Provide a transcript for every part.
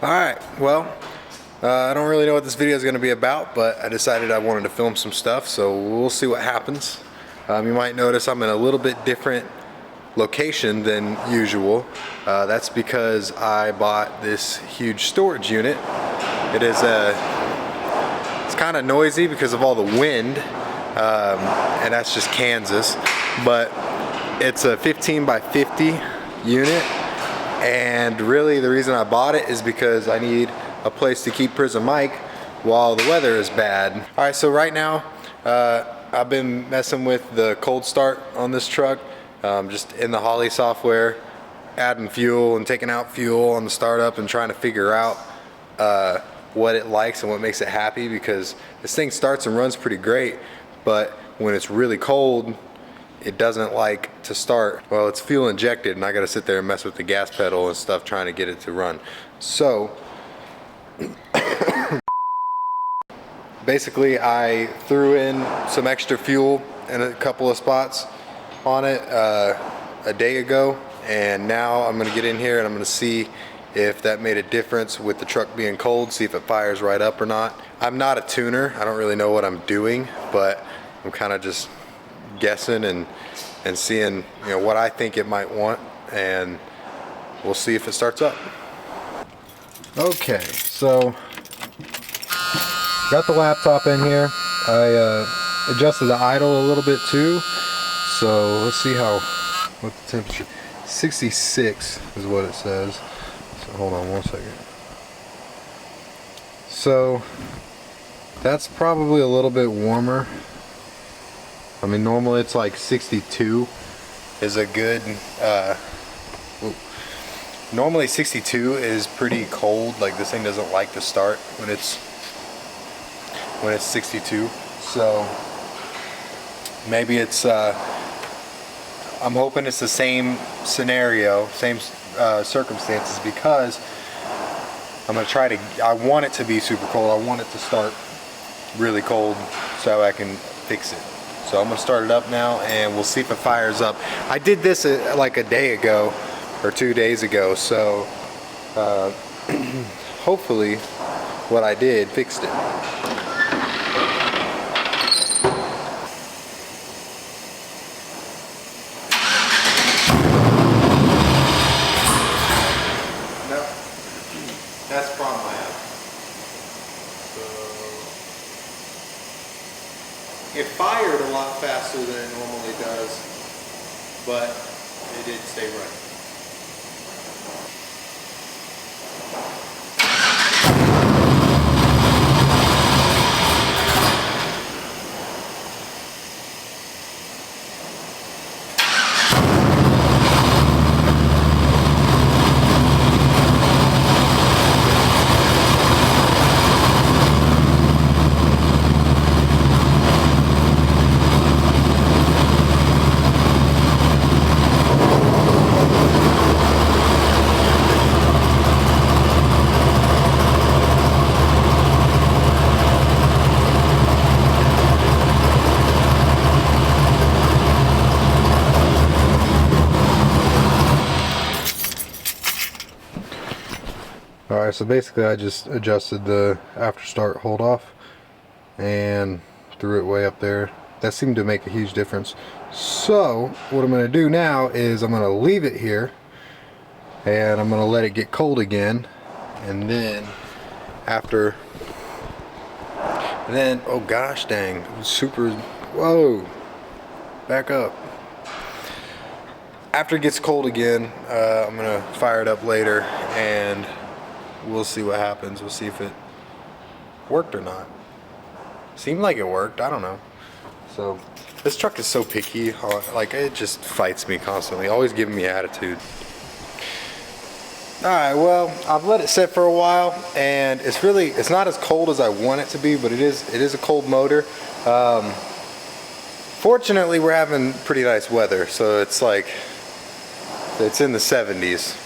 Alright, well, I don't really know what this video is going to be about, but I decided I wanted to film some stuff, so we'll see what happens. You might notice I'm in a little bit different location than usual. That's because I bought this huge storage unit. It's kind of noisy because of all the wind, and that's just Kansas, but it's a 15 by 50 unit. And really the reason I bought it is because I need a place to keep Prism Mike while the weather is bad. Alright, so right now I've been messing with the cold start on this truck, just in the Holley software, adding fuel and taking out fuel on the startup and trying to figure out what it likes and what makes it happy, because this thing starts and runs pretty great, but when it's really cold it doesn't like to start. Well, it's fuel injected and I gotta sit there and mess with the gas pedal and stuff trying to get it to run. So basically I threw in some extra fuel in a couple of spots on it a day ago, and now I'm gonna get in here and I'm gonna see if that made a difference with the truck being cold, see if it fires right up or not. I'm not a tuner, I don't really know what I'm doing, but I'm kind of just guessing and seeing, you know, what I think it might want, and we'll see if it starts up. Okay, so got the laptop in here. I adjusted the idle a little bit too, so let's see what the temperature. 66 is what it says. So hold on one second. So that's probably a little bit warmer. I mean, normally it's like 62 is a good, normally 62 is pretty cold. Like, this thing doesn't like to start when it's 62. So maybe it's, I'm hoping it's the same scenario, same circumstances, because I'm gonna try to, I want it to be super cold. I want it to start really cold so I can fix it. So I'm gonna start it up now and we'll see if it fires up. I did this like a day ago or 2 days ago, so hopefully what I did fixed it. No, that's the problem I have. It fired a lot faster than it normally does, but it did stay running. Alright, so basically I just adjusted the after start hold off and threw it way up there. That seemed to make a huge difference. So what I'm going to do now is I'm going to leave it here and I'm going to let it get cold again, and then oh gosh dang, it was super, whoa, back up. After it gets cold again, I'm going to fire it up later and we'll see what happens. We'll see if it worked or not. Seemed like it worked, I don't know. So this truck is so picky, like it just fights me constantly, always giving me attitude. Alright, well, I've let it sit for a while and it's not as cold as I want it to be, but it is a cold motor. Fortunately we're having pretty nice weather, so it's like it's in the 70s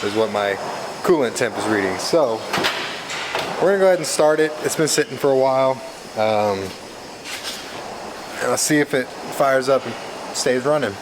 is what my coolant temp is reading. So we're gonna go ahead and start it. It's been sitting for a while, and I'll see if it fires up and stays running.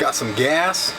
Got some gas.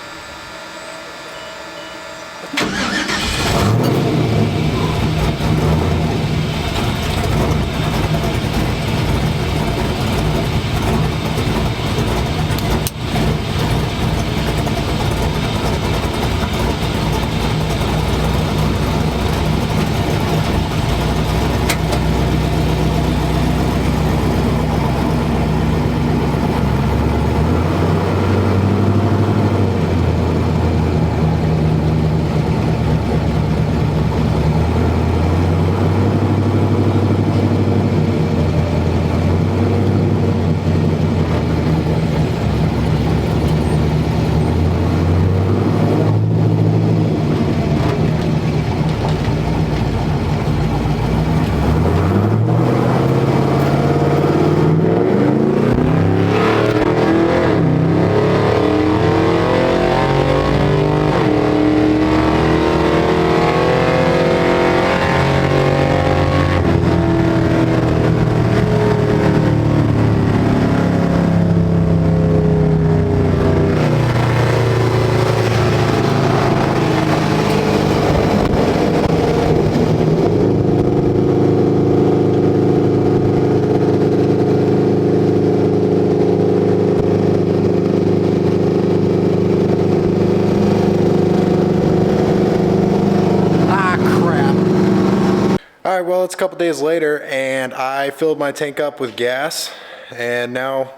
Alright, well, it's a couple days later and I filled my tank up with gas and now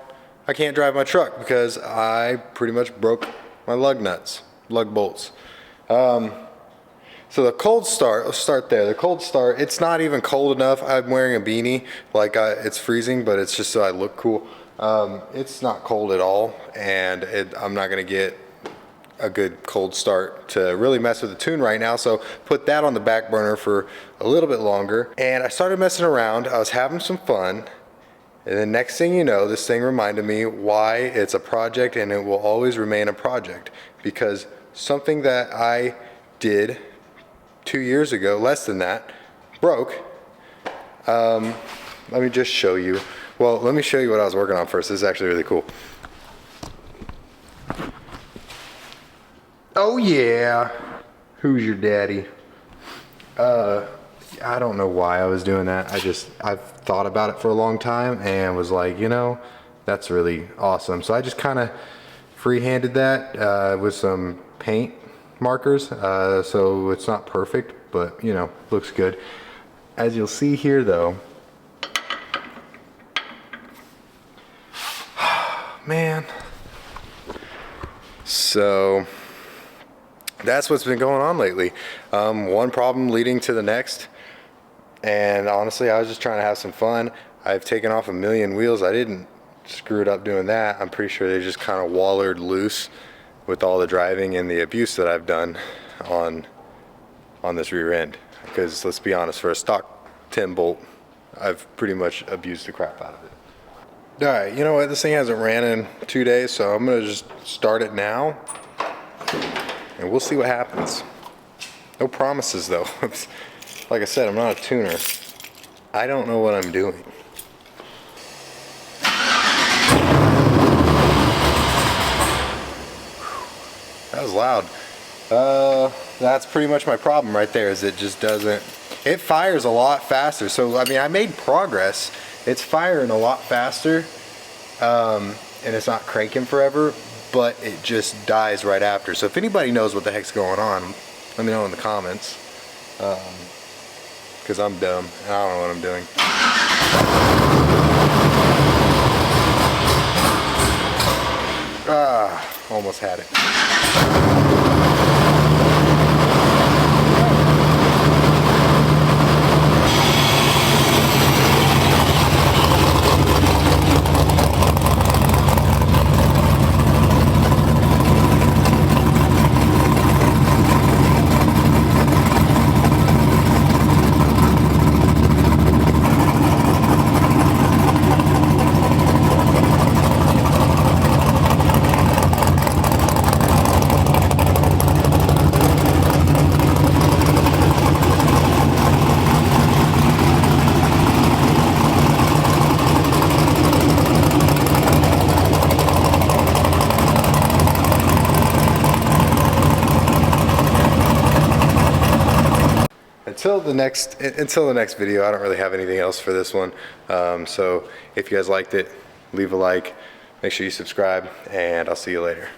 I can't drive my truck because I pretty much broke my lug nuts, lug bolts. So the cold start, let's start there. The cold start, it's not even cold enough. I'm wearing a beanie, like it's freezing, but it's just so I look cool. It's not cold at all, and I'm not gonna get a good cold start to really mess with the tune right now, so put that on the back burner for a little bit longer. And I started messing around, I was having some fun, and then next thing you know, this thing reminded me why it's a project and it will always remain a project, because something that I did 2 years ago, less than that, broke. Let me just show you. Well, let me show you what I was working on first. This is actually really cool. Oh yeah, who's your daddy? I don't know why I was doing that. I've thought about it for a long time and was like, you know, that's really awesome. So I just kind of freehanded that with some paint markers. So it's not perfect, but you know, looks good. As you'll see here though, man. So that's what's been going on lately. One problem leading to the next, and honestly I was just trying to have some fun. I've taken off a million wheels. I didn't screw it up doing that. I'm pretty sure they just kind of wallered loose with all the driving and the abuse that I've done on this rear end, because let's be honest, for a stock 10 bolt I've pretty much abused the crap out of it. Alright, you know what, this thing hasn't ran in 2 days, so I'm gonna just start it now and we'll see what happens. No promises though. Like I said, I'm not a tuner. I don't know what I'm doing. That was loud. That's pretty much my problem right there, is it just doesn't, it fires a lot faster. So I mean, I made progress. It's firing a lot faster, and it's not cranking forever, but it just dies right after. So if anybody knows what the heck's going on, let me know in the comments, because I'm dumb and I don't know what I'm doing. Almost had it. until the next video, I don't really have anything else for this one. So if you guys liked it, leave a like, make sure you subscribe, and I'll see you later.